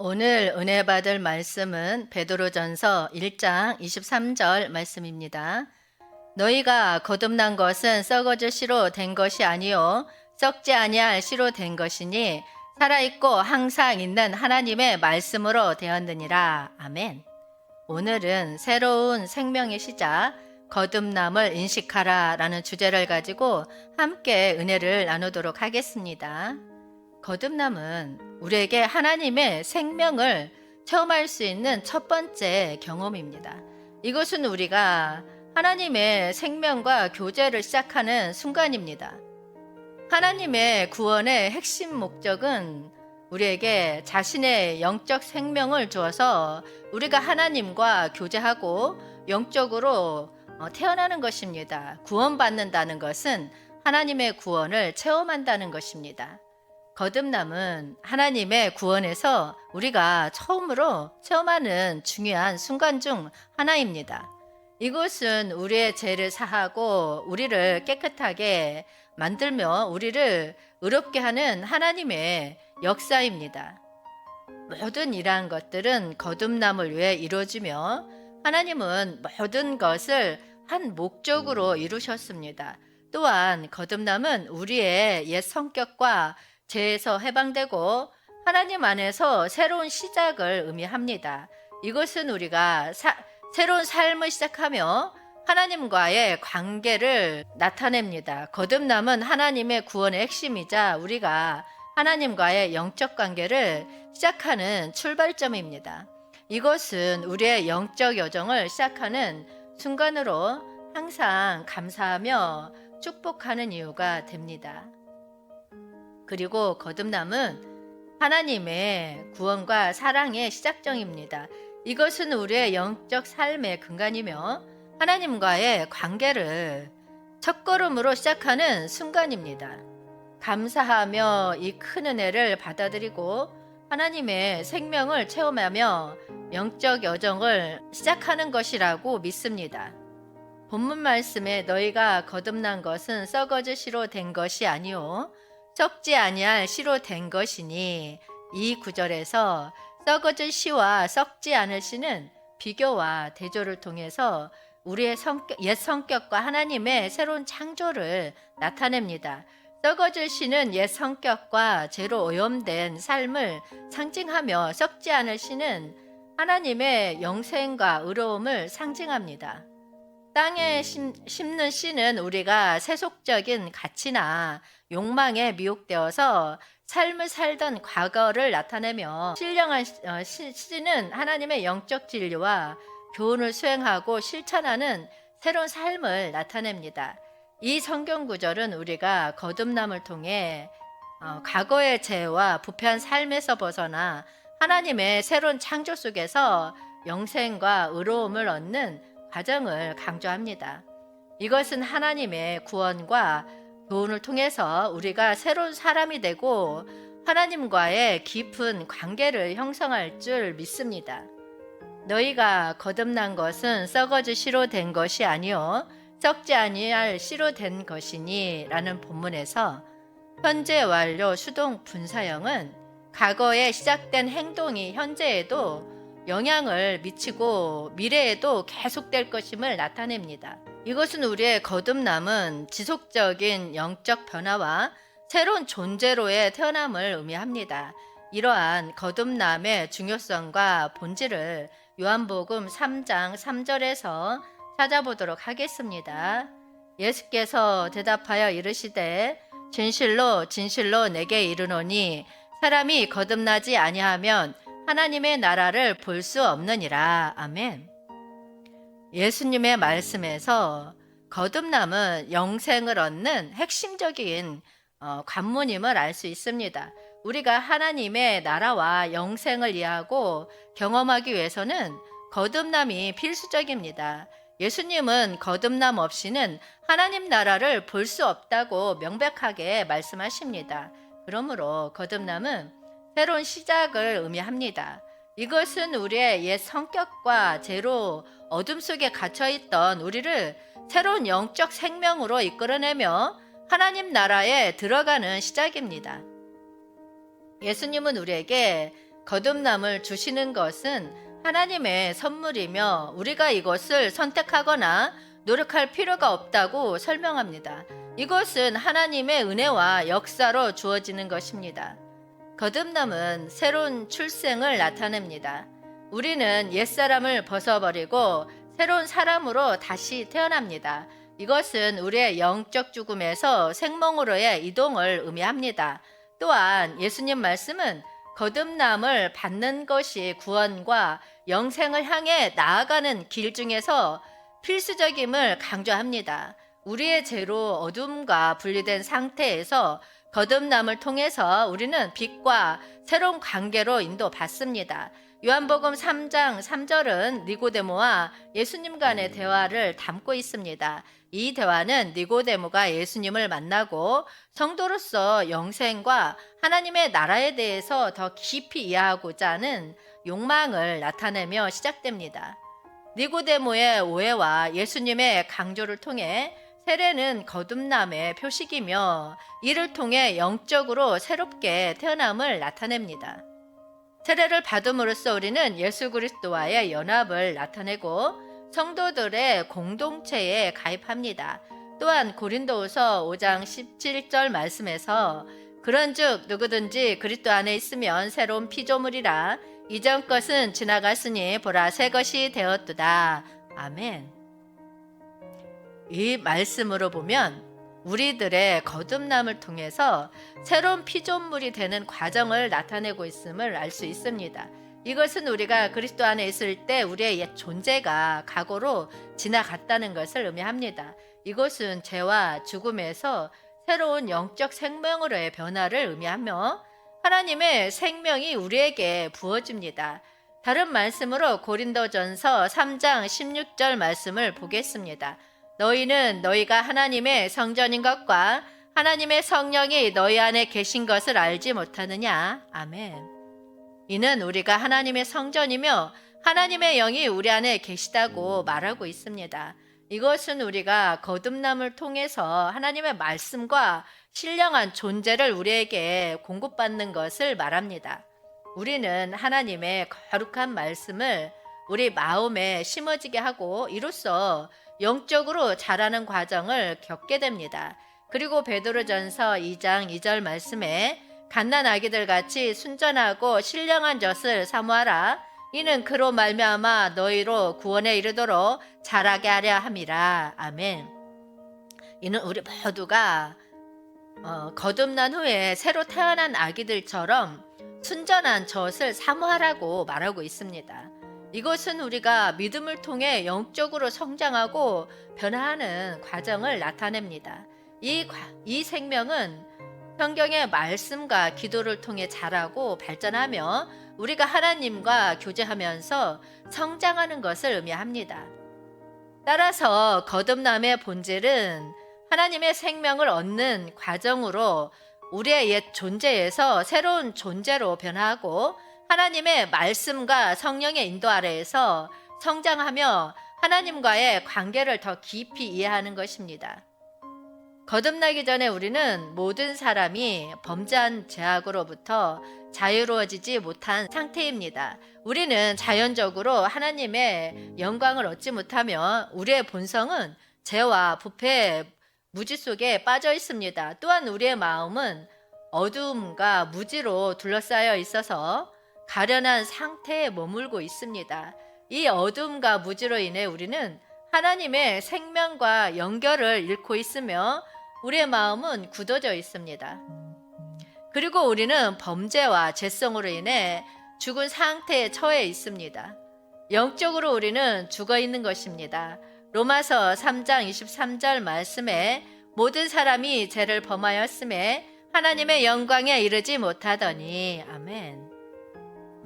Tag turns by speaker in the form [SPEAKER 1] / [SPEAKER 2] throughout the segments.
[SPEAKER 1] 오늘 은혜 받을 말씀은 베드로전서 1장 23절 말씀입니다. 너희가 거듭난 것은 썩어질 씨로 된 것이 아니요 썩지 아니할 씨로 된 것이니 살아있고 항상 있는 하나님의 말씀으로 되었느니라. 아멘. 오늘은 새로운 생명의 시작, 거듭남을 인식하라 라는 주제를 가지고 함께 은혜를 나누도록 하겠습니다. 거듭남은 우리에게 하나님의 생명을 체험할 수 있는 첫 번째 경험입니다. 이것은 우리가 하나님의 생명과 교제를 시작하는 순간입니다. 하나님의 구원의 핵심 목적은 우리에게 자신의 영적 생명을 주어서 우리가 하나님과 교제하고 영적으로 태어나는 것입니다. 구원받는다는 것은 하나님의 구원을 체험한다는 것입니다. 거듭남은 하나님의 구원에서 우리가 처음으로 체험하는 중요한 순간 중 하나입니다. 이것은 우리의 죄를 사하고 우리를 깨끗하게 만들며 우리를 의롭게 하는 하나님의 역사입니다. 모든 이러한 것들은 거듭남을 위해 이루어지며 하나님은 모든 것을 한 목적으로 이루셨습니다. 또한 거듭남은 우리의 옛 성격과 죄에서 해방되고 하나님 안에서 새로운 시작을 의미합니다. 이것은 우리가 새로운 삶을 시작하며 하나님과의 관계를 나타냅니다. 거듭남은 하나님의 구원의 핵심이자 우리가 하나님과의 영적 관계를 시작하는 출발점입니다. 이것은 우리의 영적 여정을 시작하는 순간으로 항상 감사하며 축복하는 이유가 됩니다. 그리고 거듭남은 하나님의 구원과 사랑의 시작점입니다. 이것은 우리의 영적 삶의 근간이며 하나님과의 관계를 첫걸음으로 시작하는 순간입니다. 감사하며 이 큰 은혜를 받아들이고 하나님의 생명을 체험하며 영적 여정을 시작하는 것이라고 믿습니다. 본문 말씀에 너희가 거듭난 것은 썩어질 씨로 된 것이 아니요 썩지 아니할 씨로 된 것이니, 이 구절에서 썩어질 씨와 썩지 않을 씨는 비교와 대조를 통해서 우리의 옛 성격과 하나님의 새로운 창조를 나타냅니다. 썩어질 씨는 옛 성격과 죄로 오염된 삶을 상징하며 썩지 않을 씨는 하나님의 영생과 의로움을 상징합니다. 땅에 심는 씨는 우리가 세속적인 가치나 욕망에 미혹되어서 삶을 살던 과거를 나타내며 신령한 씨는 하나님의 영적 진리와 교훈을 수행하고 실천하는 새로운 삶을 나타냅니다. 이 성경 구절은 우리가 거듭남을 통해 과거의 죄와 부패한 삶에서 벗어나 하나님의 새로운 창조 속에서 영생과 의로움을 얻는 과정을 강조합니다. 이것은 하나님의 구원과 교훈을 통해서 우리가 새로운 사람이 되고 하나님과의 깊은 관계를 형성할 줄 믿습니다. 너희가 거듭난 것은 썩어질 씨로 된 것이 아니요 썩지 아니할 씨로 된 것이니 라는 본문에서 현재 완료 수동 분사형은 과거에 시작된 행동이 현재에도 영향을 미치고 미래에도 계속될 것임을 나타냅니다. 이것은 우리의 거듭남은 지속적인 영적 변화와 새로운 존재로의 태어남을 의미합니다. 이러한 거듭남의 중요성과 본질을 요한복음 3장 3절에서 찾아보도록 하겠습니다. 예수께서 대답하여 이르시되 진실로 진실로 내게 이르노니 사람이 거듭나지 아니하면 하나님의 나라를 볼 수 없느니라. 아멘. 예수님의 말씀에서 거듭남은 영생을 얻는 핵심적인 관문임을 알 수 있습니다. 우리가 하나님의 나라와 영생을 이해하고 경험하기 위해서는 거듭남이 필수적입니다. 예수님은 거듭남 없이는 하나님 나라를 볼 수 없다고 명백하게 말씀하십니다. 그러므로 거듭남은 새로운 시작을 의미합니다. 이것은 우리의 옛 성격과 죄로 어둠 속에 갇혀있던 우리를 새로운 영적 생명으로 이끌어내며 하나님 나라에 들어가는 시작입니다. 예수님은 우리에게 거듭남을 주시는 것은 하나님의 선물이며 우리가 이것을 선택하거나 노력할 필요가 없다고 설명합니다. 이것은 하나님의 은혜와 역사로 주어지는 것입니다. 거듭남은 새로운 출생을 나타냅니다. 우리는 옛사람을 벗어버리고 새로운 사람으로 다시 태어납니다. 이것은 우리의 영적 죽음에서 생명으로의 이동을 의미합니다. 또한 예수님 말씀은 거듭남을 받는 것이 구원과 영생을 향해 나아가는 길 중에서 필수적임을 강조합니다. 우리의 죄로 어둠과 분리된 상태에서 거듭남을 통해서 우리는 빛과 새로운 관계로 인도받습니다. 요한복음 3장 3절은 니고데모와 예수님 간의 대화를 담고 있습니다. 이 대화는 니고데모가 예수님을 만나고 성도로서 영생과 하나님의 나라에 대해서 더 깊이 이해하고자 하는 욕망을 나타내며 시작됩니다. 니고데모의 오해와 예수님의 강조를 통해 세례는 거듭남의 표식이며 이를 통해 영적으로 새롭게 태어남을 나타냅니다. 세례를 받음으로써 우리는 예수 그리스도와의 연합을 나타내고 성도들의 공동체에 가입합니다. 또한 고린도후서 5장 17절 말씀에서 그런즉 누구든지 그리스도 안에 있으면 새로운 피조물이라 이전 것은 지나갔으니 보라 새 것이 되었도다. 아멘. 이 말씀으로 보면 우리들의 거듭남을 통해서 새로운 피조물이 되는 과정을 나타내고 있음을 알 수 있습니다. 이것은 우리가 그리스도 안에 있을 때 우리의 옛 존재가 과거로 지나갔다는 것을 의미합니다. 이것은 죄와 죽음에서 새로운 영적 생명으로의 변화를 의미하며 하나님의 생명이 우리에게 부어집니다. 다른 말씀으로 고린도전서 3장 16절 말씀을 보겠습니다. 너희는 너희가 하나님의 성전인 것과 하나님의 성령이 너희 안에 계신 것을 알지 못하느냐? 아멘. 이는 우리가 하나님의 성전이며 하나님의 영이 우리 안에 계시다고 말하고 있습니다. 이것은 우리가 거듭남을 통해서 하나님의 말씀과 신령한 존재를 우리에게 공급받는 것을 말합니다. 우리는 하나님의 거룩한 말씀을 우리 마음에 심어지게 하고 이로써 영적으로 자라는 과정을 겪게 됩니다. 그리고 베드로전서 2장 2절 말씀에 갓난 아기들 같이 순전하고 신령한 젖을 사모하라. 이는 그로 말미암아 너희로 구원에 이르도록 자라게 하려 함이라. 아멘. 이는 우리 모두가 거듭난 후에 새로 태어난 아기들처럼 순전한 젖을 사모하라고 말하고 있습니다. 이것은 우리가 믿음을 통해 영적으로 성장하고 변화하는 과정을 나타냅니다. 이 생명은 성경의 말씀과 기도를 통해 자라고 발전하며 우리가 하나님과 교제하면서 성장하는 것을 의미합니다. 따라서 거듭남의 본질은 하나님의 생명을 얻는 과정으로 우리의 옛 존재에서 새로운 존재로 변화하고 하나님의 말씀과 성령의 인도 아래에서 성장하며 하나님과의 관계를 더 깊이 이해하는 것입니다. 거듭나기 전에 우리는 모든 사람이 범죄한 죄악으로부터 자유로워지지 못한 상태입니다. 우리는 자연적으로 하나님의 영광을 얻지 못하며 우리의 본성은 죄와 부패의 무지 속에 빠져 있습니다. 또한 우리의 마음은 어두움과 무지로 둘러싸여 있어서 가련한 상태에 머물고 있습니다. 이 어둠과 무지로 인해 우리는 하나님의 생명과 연결을 잃고 있으며 우리의 마음은 굳어져 있습니다. 그리고 우리는 범죄와 죄성으로 인해 죽은 상태에 처해 있습니다. 영적으로 우리는 죽어 있는 것입니다. 로마서 3장 23절 말씀에 모든 사람이 죄를 범하였음에 하나님의 영광에 이르지 못하더니 아멘.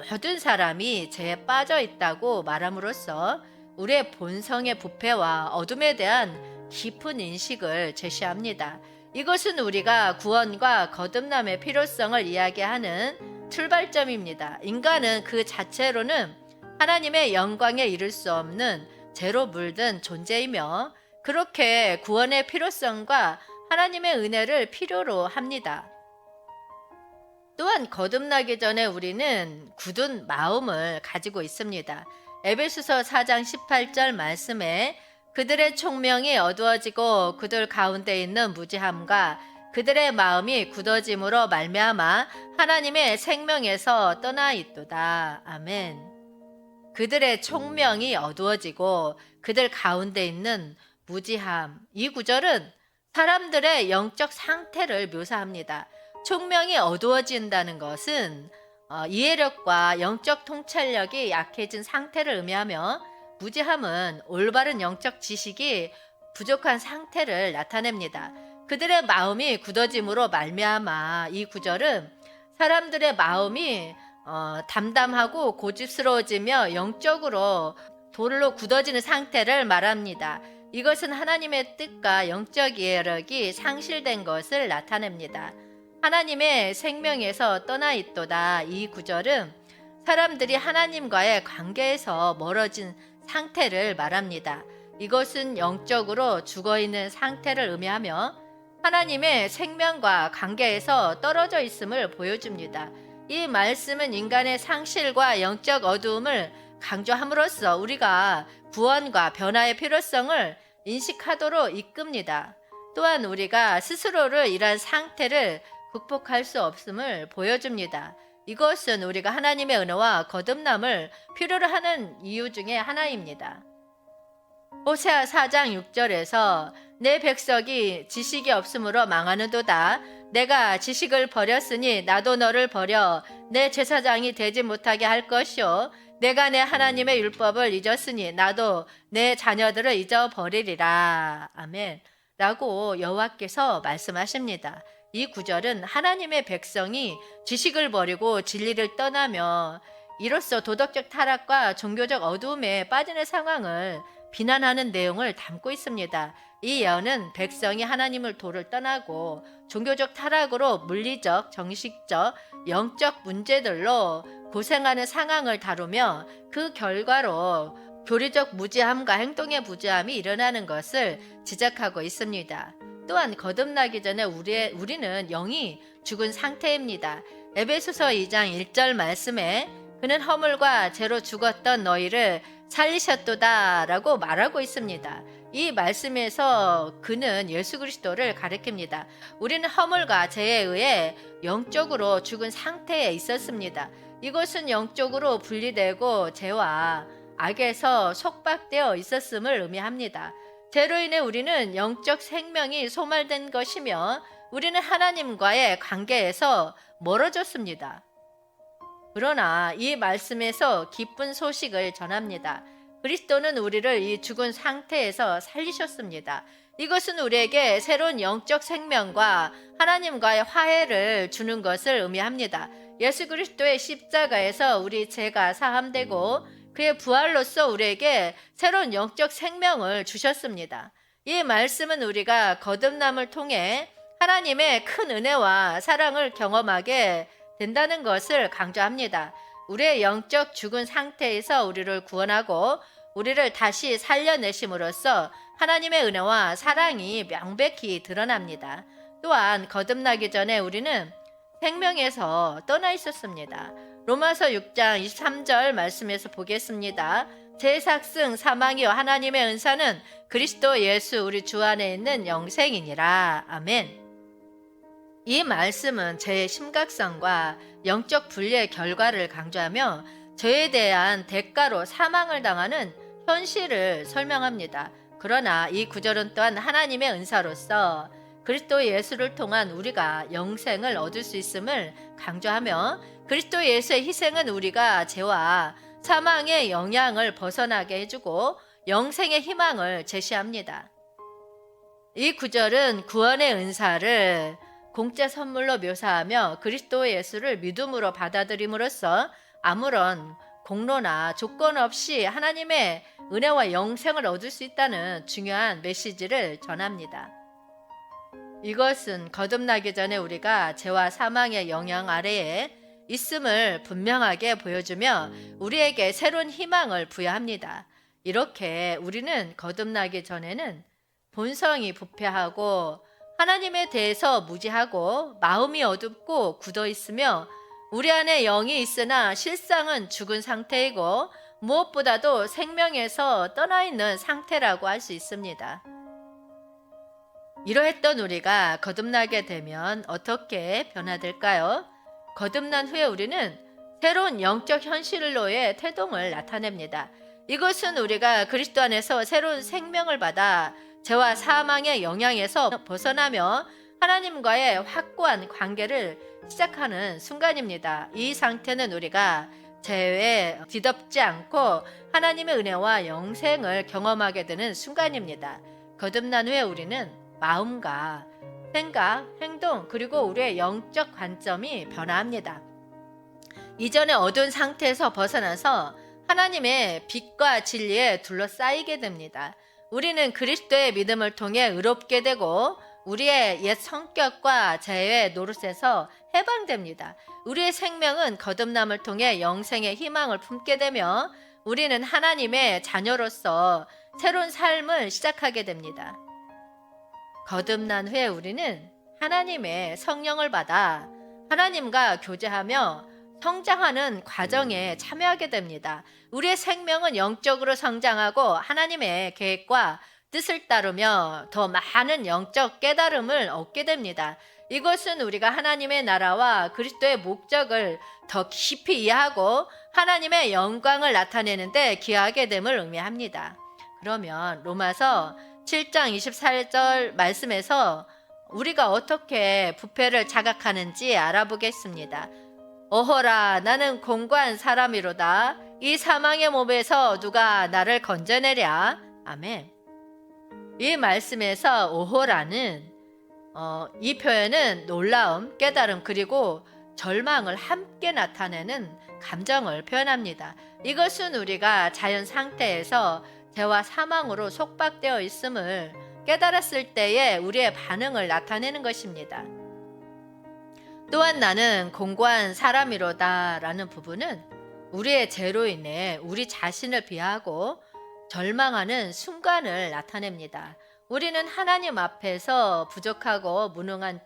[SPEAKER 1] 모든 사람이 죄에 빠져 있다고 말함으로써 우리의 본성의 부패와 어둠에 대한 깊은 인식을 제시합니다. 이것은 우리가 구원과 거듭남의 필요성을 이야기하는 출발점입니다. 인간은 그 자체로는 하나님의 영광에 이를 수 없는 죄로 물든 존재이며 그렇게 구원의 필요성과 하나님의 은혜를 필요로 합니다. 또한 거듭나기 전에 우리는 굳은 마음을 가지고 있습니다. 에베소서 4장 18절 말씀에 그들의 총명이 어두워지고 그들 가운데 있는 무지함과 그들의 마음이 굳어짐으로 말미암아 하나님의 생명에서 떠나 있도다. 아멘. 그들의 총명이 어두워지고 그들 가운데 있는 무지함. 이 구절은 사람들의 영적 상태를 묘사합니다. 총명이 어두워진다는 것은 이해력과 영적 통찰력이 약해진 상태를 의미하며, 무지함은 올바른 영적 지식이 부족한 상태를 나타냅니다. 그들의 마음이 굳어짐으로 말미암아, 이 구절은 사람들의 마음이 담담하고 고집스러워지며 영적으로 돌로 굳어지는 상태를 말합니다. 이것은 하나님의 뜻과 영적 이해력이 상실된 것을 나타냅니다. 하나님의 생명에서 떠나 있도다. 이 구절은 사람들이 하나님과의 관계에서 멀어진 상태를 말합니다. 이것은 영적으로 죽어있는 상태를 의미하며 하나님의 생명과 관계에서 떨어져 있음을 보여줍니다. 이 말씀은 인간의 상실과 영적 어두움을 강조함으로써 우리가 구원과 변화의 필요성을 인식하도록 이끕니다. 또한 우리가 스스로를 이러한 상태를 극복할 수 없음을 보여줍니다. 이것은 우리가 하나님의 은혜와 거듭남을 필요로 하는 이유 중에 하나입니다. 호세아 4장 6절에서 내 백성이 지식이 없으므로 망하는도다. 내가 지식을 버렸으니 나도 너를 버려 내 제사장이 되지 못하게 할 것이요 내가 내 하나님의 율법을 잊었으니 나도 내 자녀들을 잊어버리리라. 아멘. 라고 여호와께서 말씀하십니다. 이 구절은 하나님의 백성이 지식을 버리고 진리를 떠나며 이로써 도덕적 타락과 종교적 어두움에 빠지는 상황을 비난하는 내용을 담고 있습니다. 이 예언은 백성이 하나님을 도를 떠나고 종교적 타락으로 물리적, 정식적, 영적 문제들로 고생하는 상황을 다루며 그 결과로 교리적 무지함과 행동의 부지함이 일어나는 것을 지적하고 있습니다. 또한 거듭나기 전에 우리는 영이 죽은 상태입니다. 에베소서 2장 1절 말씀에 그는 허물과 죄로 죽었던 너희를 살리셨도다 라고 말하고 있습니다. 이 말씀에서 그는 예수 그리스도를 가리킵니다. 우리는 허물과 죄에 의해 영적으로 죽은 상태에 있었습니다. 이것은 영적으로 분리되고 죄와 악에서 속박되어 있었음을 의미합니다. 죄로 인해 우리는 영적 생명이 소멸된 것이며 우리는 하나님과의 관계에서 멀어졌습니다. 그러나 이 말씀에서 기쁜 소식을 전합니다. 그리스도는 우리를 이 죽은 상태에서 살리셨습니다. 이것은 우리에게 새로운 영적 생명과 하나님과의 화해를 주는 것을 의미합니다. 예수 그리스도의 십자가에서 우리 죄가 사함되고 그의 부활로서 우리에게 새로운 영적 생명을 주셨습니다. 이 말씀은 우리가 거듭남을 통해 하나님의 큰 은혜와 사랑을 경험하게 된다는 것을 강조합니다. 우리의 영적 죽은 상태에서 우리를 구원하고 우리를 다시 살려내심으로써 하나님의 은혜와 사랑이 명백히 드러납니다. 또한 거듭나기 전에 우리는 생명에서 떠나 있었습니다. 로마서 6장 23절 말씀에서 보겠습니다. 제 삭승 사망이요 하나님의 은사는 그리스도 예수 우리 주 안에 있는 영생이니라. 아멘. 이 말씀은 죄의 심각성과 영적 분리의 결과를 강조하며 죄에 대한 대가로 사망을 당하는 현실을 설명합니다. 그러나 이 구절은 또한 하나님의 은사로서 그리스도 예수를 통한 우리가 영생을 얻을 수 있음을 강조하며 그리스도 예수의 희생은 우리가 죄와 사망의 영향을 벗어나게 해주고 영생의 희망을 제시합니다. 이 구절은 구원의 은사를 공짜 선물로 묘사하며 그리스도 예수를 믿음으로 받아들임으로써 아무런 공로나 조건 없이 하나님의 은혜와 영생을 얻을 수 있다는 중요한 메시지를 전합니다. 이것은 거듭나기 전에 우리가 죄와 사망의 영향 아래에 있음을 분명하게 보여주며 우리에게 새로운 희망을 부여합니다. 이렇게 우리는 거듭나기 전에는 본성이 부패하고 하나님에 대해서 무지하고 마음이 어둡고 굳어 있으며 우리 안에 영이 있으나 실상은 죽은 상태이고 무엇보다도 생명에서 떠나 있는 상태라고 할 수 있습니다. 이러했던 우리가 거듭나게 되면 어떻게 변화될까요? 거듭난 후에 우리는 새로운 영적 현실로의 태동을 나타냅니다. 이것은 우리가 그리스도 안에서 새로운 생명을 받아 죄와 사망의 영향에서 벗어나며 하나님과의 확고한 관계를 시작하는 순간입니다. 이 상태는 우리가 죄에 뒤덮지 않고 하나님의 은혜와 영생을 경험하게 되는 순간입니다. 거듭난 후에 우리는 마음과 생각, 행동, 그리고 우리의 영적 관점이 변화합니다. 이전의 어두운 상태에서 벗어나서 하나님의 빛과 진리에 둘러싸이게 됩니다. 우리는 그리스도의 믿음을 통해 의롭게 되고 우리의 옛 성격과 죄의 노릇에서 해방됩니다. 우리의 생명은 거듭남을 통해 영생의 희망을 품게 되며 우리는 하나님의 자녀로서 새로운 삶을 시작하게 됩니다. 거듭난 후에 우리는 하나님의 성령을 받아 하나님과 교제하며 성장하는 과정에 참여하게 됩니다. 우리의 생명은 영적으로 성장하고 하나님의 계획과 뜻을 따르며 더 많은 영적 깨달음을 얻게 됩니다. 이것은 우리가 하나님의 나라와 그리스도의 목적을 더 깊이 이해하고 하나님의 영광을 나타내는데 기여하게 됨을 의미합니다. 그러면 로마서 7장 24절 말씀에서 우리가 어떻게 부패를 자각하는지 알아보겠습니다. 오호라 나는 공고한 사람이로다. 이 사망의 몸에서 누가 나를 건져내랴. 아멘. 이 말씀에서 오호라는 이 표현은 놀라움, 깨달음 그리고 절망을 함께 나타내는 감정을 표현합니다. 이것은 우리가 자연 상태에서 죄와 사망으로 속박되어 있음을 깨달았을 때의 우리의 반응을 나타내는 것입니다. 또한 나는 공고한 사람이로다 라는 부분은 우리의 죄로 인해 우리 자신을 비하하고 절망하는 순간을 나타냅니다. 우리는 하나님 앞에서 부족하고 무능한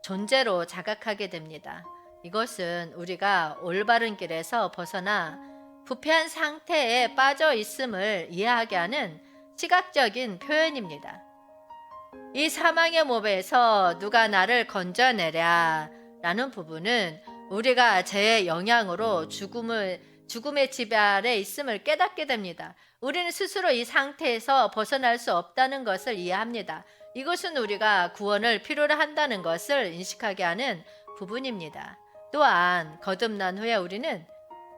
[SPEAKER 1] 존재로 자각하게 됩니다. 이것은 우리가 올바른 길에서 벗어나 부패한 상태에 빠져 있음을 이해하게 하는 시각적인 표현입니다. 이 사망의 몸에서 누가 나를 건져내랴 라는 부분은 우리가 죄의 영향으로 죽음의 지배 아래 있음을 깨닫게 됩니다. 우리는 스스로 이 상태에서 벗어날 수 없다는 것을 이해합니다. 이것은 우리가 구원을 필요로 한다는 것을 인식하게 하는 부분입니다. 또한 거듭난 후에 우리는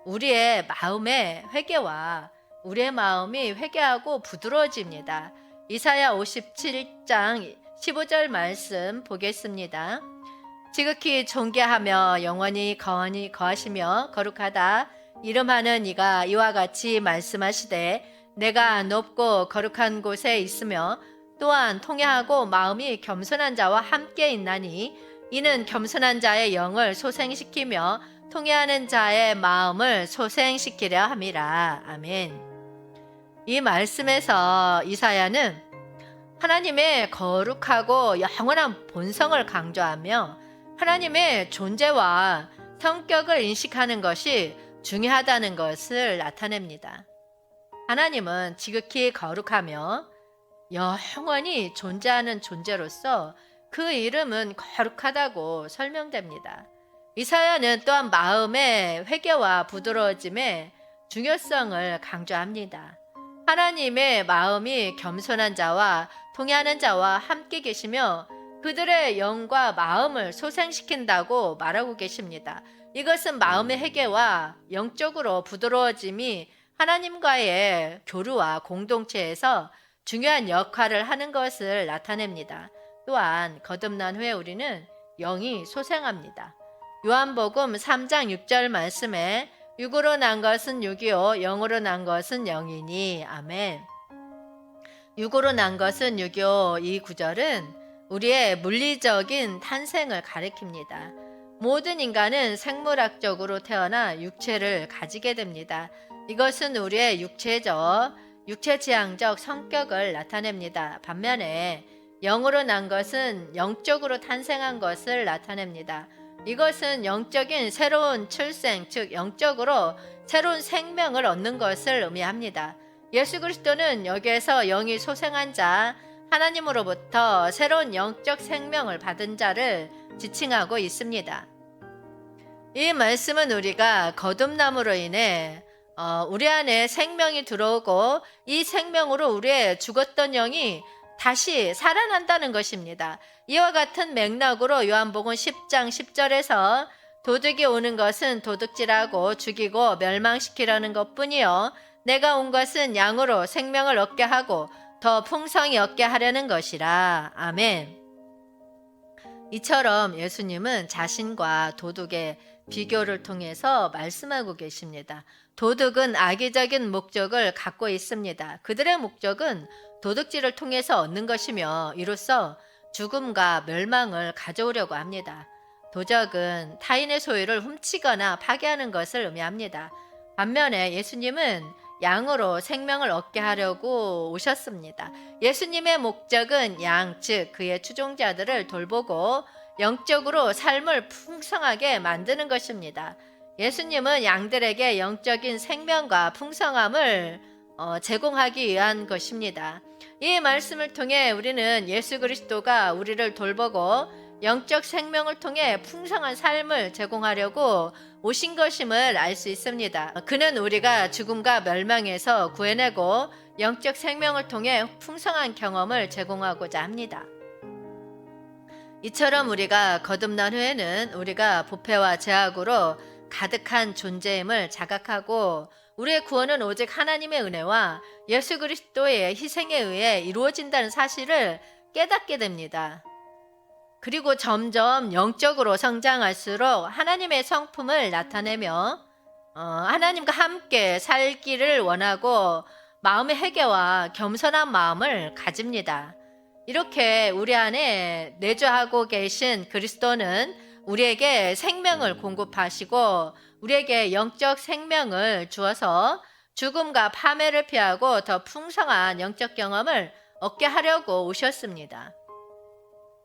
[SPEAKER 1] 우리의 마음의 회개와 우리의 마음이 회개하고 부드러워집니다. 이사야 57장 15절 말씀 보겠습니다. 지극히 존귀하며 영원히 거하시며 거룩하다 이름하는 이가 이와 같이 말씀하시되 내가 높고 거룩한 곳에 있으며 또한 통회하고 마음이 겸손한 자와 함께 있나니 이는 겸손한 자의 영을 소생시키며 통회하는 자의 마음을 소생시키려 함이라. 아멘. 이 말씀에서 이사야는 하나님의 거룩하고 영원한 본성을 강조하며 하나님의 존재와 성격을 인식하는 것이 중요하다는 것을 나타냅니다. 하나님은 지극히 거룩하며 영원히 존재하는 존재로서 그 이름은 거룩하다고 설명됩니다. 이사야는 또한 마음의 회개와 부드러워짐의 중요성을 강조합니다. 하나님의 마음이 겸손한 자와 통회하는 자와 함께 계시며 그들의 영과 마음을 소생시킨다고 말하고 계십니다. 이것은 마음의 회개와 영적으로 부드러워짐이 하나님과의 교류와 공동체에서 중요한 역할을 하는 것을 나타냅니다. 또한 거듭난 후에 우리는 영이 소생합니다. 요한복음 3장 6절 말씀에 육으로 난 것은 육이요 영으로 난 것은 영이니. 아멘. 육으로 난 것은 육이요 이 구절은 우리의 물리적인 탄생을 가리킵니다. 모든 인간은 생물학적으로 태어나 육체를 가지게 됩니다. 이것은 우리의 육체지향적 성격을 나타냅니다. 반면에 영으로 난 것은 영적으로 탄생한 것을 나타냅니다. 이것은 영적인 새로운 출생, 즉 영적으로 새로운 생명을 얻는 것을 의미합니다. 예수 그리스도는 여기에서 영이 소생한 자, 하나님으로부터 새로운 영적 생명을 받은 자를 지칭하고 있습니다. 이 말씀은 우리가 거듭남으로 인해 우리 안에 생명이 들어오고 이 생명으로 우리의 죽었던 영이 다시 살아난다는 것입니다. 이와 같은 맥락으로 요한복음 10장 10절에서 도둑이 오는 것은 도둑질하고 죽이고 멸망시키려는 것뿐이요 내가 온 것은 양으로 생명을 얻게 하고 더 풍성히 얻게 하려는 것이라. 아멘. 이처럼 예수님은 자신과 도둑의 비교를 통해서 말씀하고 계십니다. 도둑은 악의적인 목적을 갖고 있습니다. 그들의 목적은 도둑질을 통해서 얻는 것이며 이로써 죽음과 멸망을 가져오려고 합니다. 도적은 타인의 소유를 훔치거나 파괴하는 것을 의미합니다. 반면에 예수님은 양으로 생명을 얻게 하려고 오셨습니다. 예수님의 목적은 양, 즉 그의 추종자들을 돌보고 영적으로 삶을 풍성하게 만드는 것입니다. 예수님은 양들에게 영적인 생명과 풍성함을 제공하기 위한 것입니다. 이 말씀을 통해 우리는 예수 그리스도가 우리를 돌보고 영적 생명을 통해 풍성한 삶을 제공하려고 오신 것임을 알 수 있습니다. 그는 우리가 죽음과 멸망에서 구해내고 영적 생명을 통해 풍성한 경험을 제공하고자 합니다. 이처럼 우리가 거듭난 후에는 우리가 부패와 죄악으로 가득한 존재임을 자각하고 우리의 구원은 오직 하나님의 은혜와 예수 그리스도의 희생에 의해 이루어진다는 사실을 깨닫게 됩니다. 그리고 점점 영적으로 성장할수록 하나님의 성품을 나타내며 하나님과 함께 살기를 원하고 마음의 회개와 겸손한 마음을 가집니다. 이렇게 우리 안에 내주하고 계신 그리스도는 우리에게 생명을 공급하시고 우리에게 영적 생명을 주어서 죽음과 파멸을 피하고 더 풍성한 영적 경험을 얻게 하려고 오셨습니다.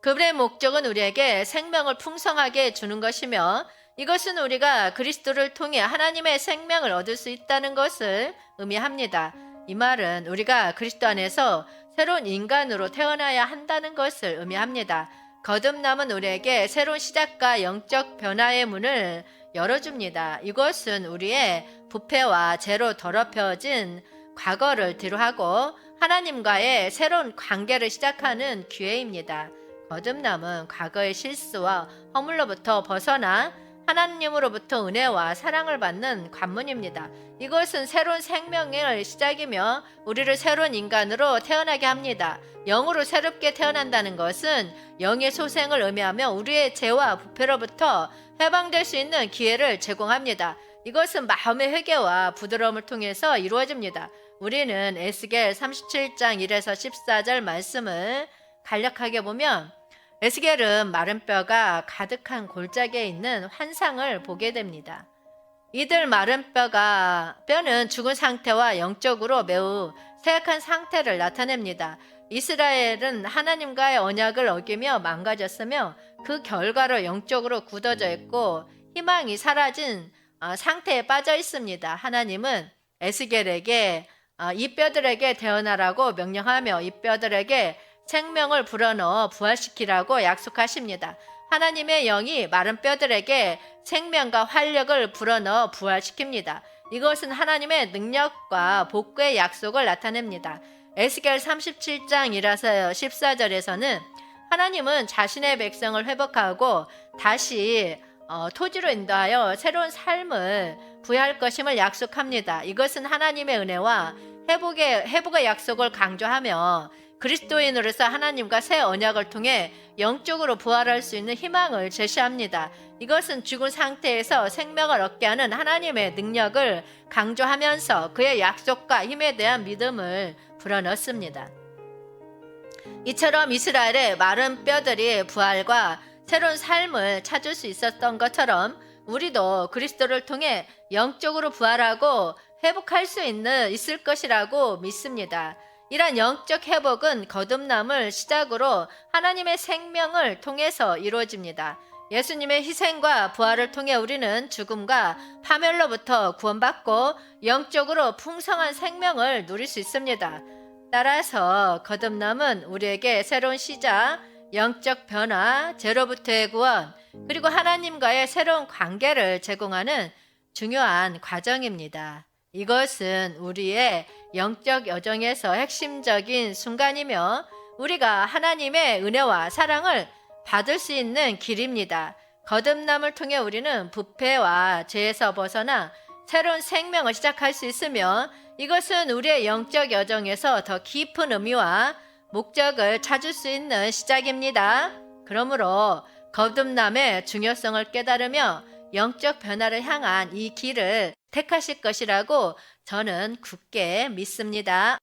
[SPEAKER 1] 그분의 목적은 우리에게 생명을 풍성하게 주는 것이며 이것은 우리가 그리스도를 통해 하나님의 생명을 얻을 수 있다는 것을 의미합니다. 이 말은 우리가 그리스도 안에서 새로운 인간으로 태어나야 한다는 것을 의미합니다. 거듭남은 우리에게 새로운 시작과 영적 변화의 문을 열어줍니다. 이것은 우리의 부패와 죄로 더럽혀진 과거를 뒤로하고 하나님과의 새로운 관계를 시작하는 기회입니다. 거듭남은 과거의 실수와 허물로부터 벗어나 하나님으로부터 은혜와 사랑을 받는 관문입니다. 이것은 새로운 생명의 시작이며 우리를 새로운 인간으로 태어나게 합니다. 영으로 새롭게 태어난다는 것은 영의 소생을 의미하며 우리의 죄와 부패로부터 해방될 수 있는 기회를 제공합니다. 이것은 마음의 회개와 부드러움을 통해서 이루어집니다. 우리는 에스겔 37장 1에서 14절 말씀을 간략하게 보면 에스겔은 마른 뼈가 가득한 골짜기에 있는 환상을 보게 됩니다. 이들 마른 뼈는 죽은 상태와 영적으로 매우 쇠약한 상태를 나타냅니다. 이스라엘은 하나님과의 언약을 어기며 망가졌으며 그 결과로 영적으로 굳어져 있고 희망이 사라진 상태에 빠져 있습니다. 하나님은 에스겔에게 이 뼈들에게 태어나라고 명령하며 이 뼈들에게 생명을 불어넣어 부활시키라고 약속하십니다. 하나님의 영이 마른 뼈들에게 생명과 활력을 불어넣어 부활시킵니다. 이것은 하나님의 능력과 복구의 약속을 나타냅니다. 에스겔 37장 1에서 14절에서는 하나님은 자신의 백성을 회복하고 다시 토지로 인도하여 새로운 삶을 부여할 것임을 약속합니다. 이것은 하나님의 은혜와 회복의 약속을 강조하며 그리스도인으로서 하나님과 새 언약을 통해 영적으로 부활할 수 있는 희망을 제시합니다. 이것은 죽은 상태에서 생명을 얻게 하는 하나님의 능력을 강조하면서 그의 약속과 힘에 대한 믿음을 불어넣습니다. 이처럼 이스라엘의 마른 뼈들이 부활과 새로운 삶을 찾을 수 있었던 것처럼 우리도 그리스도를 통해 영적으로 부활하고 회복할 수 있을 것이라고 믿습니다. 이러한 영적 회복은 거듭남을 시작으로 하나님의 생명을 통해서 이루어집니다. 예수님의 희생과 부활을 통해 우리는 죽음과 파멸로부터 구원받고 영적으로 풍성한 생명을 누릴 수 있습니다. 따라서 거듭남은 우리에게 새로운 시작, 영적 변화, 죄로부터의 구원, 그리고 하나님과의 새로운 관계를 제공하는 중요한 과정입니다. 이것은 우리의 영적 여정에서 핵심적인 순간이며 우리가 하나님의 은혜와 사랑을 받을 수 있는 길입니다. 거듭남을 통해 우리는 부패와 죄에서 벗어나 새로운 생명을 시작할 수 있으며 이것은 우리의 영적 여정에서 더 깊은 의미와 목적을 찾을 수 있는 시작입니다. 그러므로 거듭남의 중요성을 깨달으며 영적 변화를 향한 이 길을 택하실 것이라고 저는 굳게 믿습니다.